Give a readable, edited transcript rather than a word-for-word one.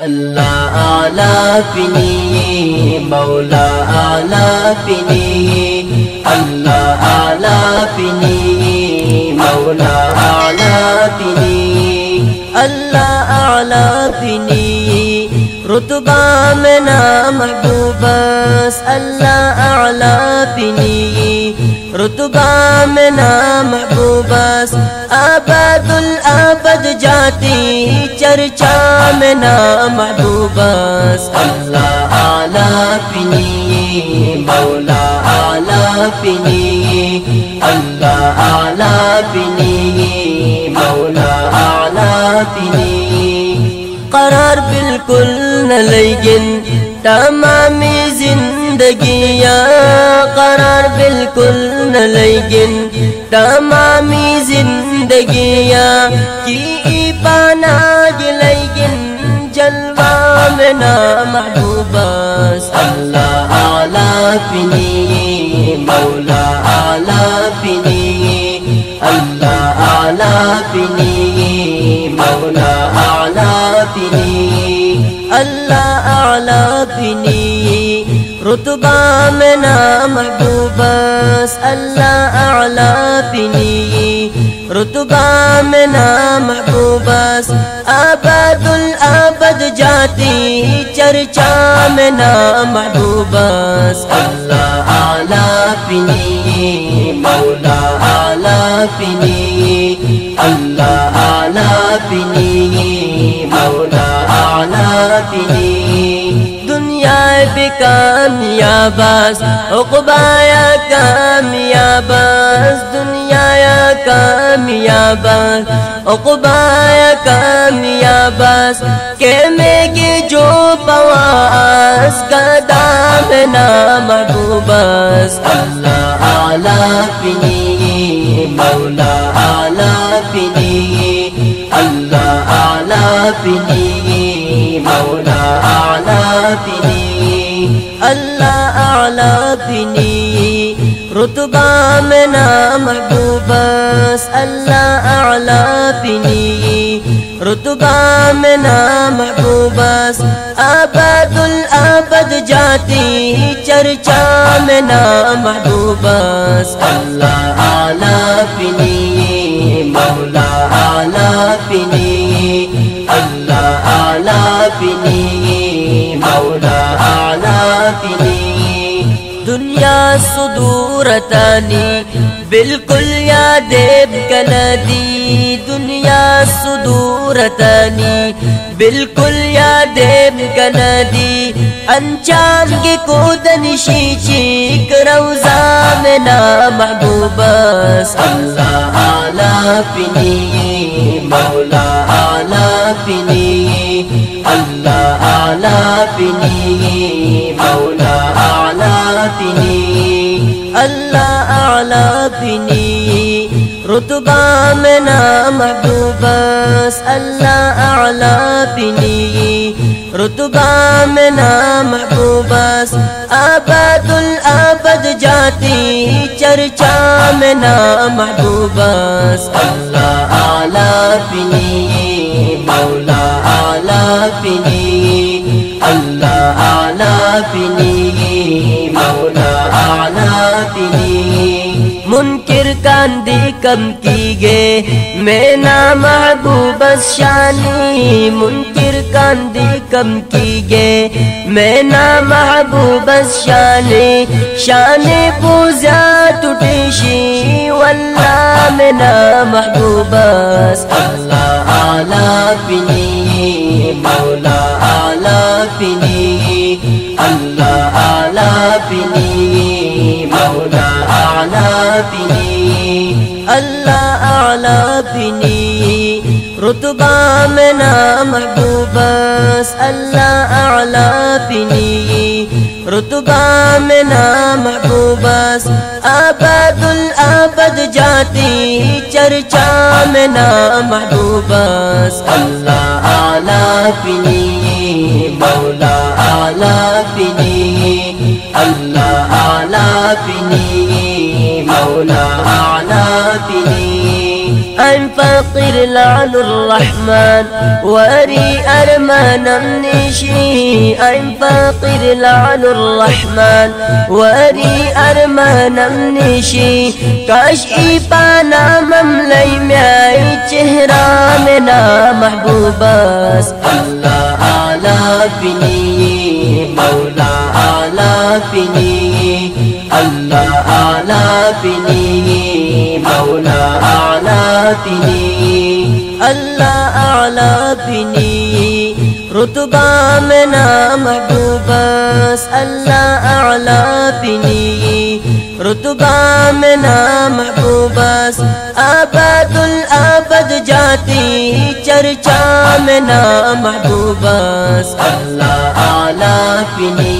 अल्लाह आला पिनी मौला आला पिनी अल्लाह आला पिनी मौला आला पिनी अल्लाह आला पिनी रुतबा में ना महबूबस अल्लाह आला पिनी रुतबा में ना महबूबस आबादुल आबद जाती चर्चा में ना महबूबस अल्लाह आला पिनी मौला आला पिनी अल्लाह आला पिनी मौला आला पिनी करार बिल्कुल न लेकिन तमामी जिंदगियाँ करार बिल्कुल न लेकिन तमामी जिंदगियाँ की पाना लेकिन जलवा में ना महबूबस अल्लाह आला पिनी मौला आला पिनी अल्लाह आला पिनी मौला आला पिनी अल्लाह आला पिनी रुतबा में ना महबूबस अल्लाह आला पिनी रुतबा में ना महबूबस आबादुल आबद जाती चर्चा में ना महबूबस अल्लाह आला पिनी मौला आला पिनी अल्लाह आला पिनी मौला आला पिनी दुनिया बेकामयाबस उक़बाया कामयाबस दुनिया कामयाबस उक़बाया कामयाबस के में के जो पवास का दाम ना महबूबस अल्लाह आला पिनी मौला आला पिनी अल्लाह आला पिनी मौला आला पिनी अल्लाह आला पिनी रुतबा में ना महबूबस अल्लाह आला पिनी रुतबा में ना महबूबस आबादुल आबद जाती चर्चा में ना महबूबस अल्लाह आला पिनी मौला आला पिनी अल्लाह आला पिनी मौला आला पिनी दुनिया सुदूरतानी बिल्कुल यादेब कलदी दुनिया सुदूरतानी बिल्कुल यादेब कलदी अंजाम के कोदनिशी चीक रौजा में ना महबूबस अल्लाह आला पिनी मौला आला पिनी अल्लाह आला पिनी मौला आला पिनी अल्लाह आला पिनी रुतबा में ना महबूबस अल्लाह आला पिनी रुतबा में ना महबूबस आबादुल आबद जाती चर्चा में ना महबूबस अल्लाह आला पिनी मौला आला पिनी अल्लाह आला पिनी मौला आला पिनी मुनकिर कांदी कम की गे मैं ना महबूबस शानी मुनकिर कांदी कम की गे मैं ना महबूबस शानी शानी पूजा टूटेशी वल्लाह में ना महबूबस अल्लाह आला पिनी मौला आला पिनी अल्लाह आला पिनी मौला आला पिनी अल्लाह आला पिनी रुतबा में ना महबूबस अल्लाह आला पिनी रुतबा में ना महबूबस आबादुल आबद जाती चर्चा में ना महबूबस अल्लाह आला पिनी मौला आला पिनी अल्लाह आला पिनी मौला आला पिनी I'm فقير لعن الرحمن وري أرمان منشي I'm فقير لعن الرحمن وري أرمان منشي काश पाना ममलई में चेहरा में ना महबूबस अल्लाह आला फिनी मौला आला फिनी अल्लाह आला फिनी मौला आला फिनी अल्लाह आला फिनी रुतबा में ना महबूबस अल्लाह आला फिनी रुतबा में ना महबूबस आबादुल आबद जाती चर्चा में ना महबूबस अल्लाह आला फिनी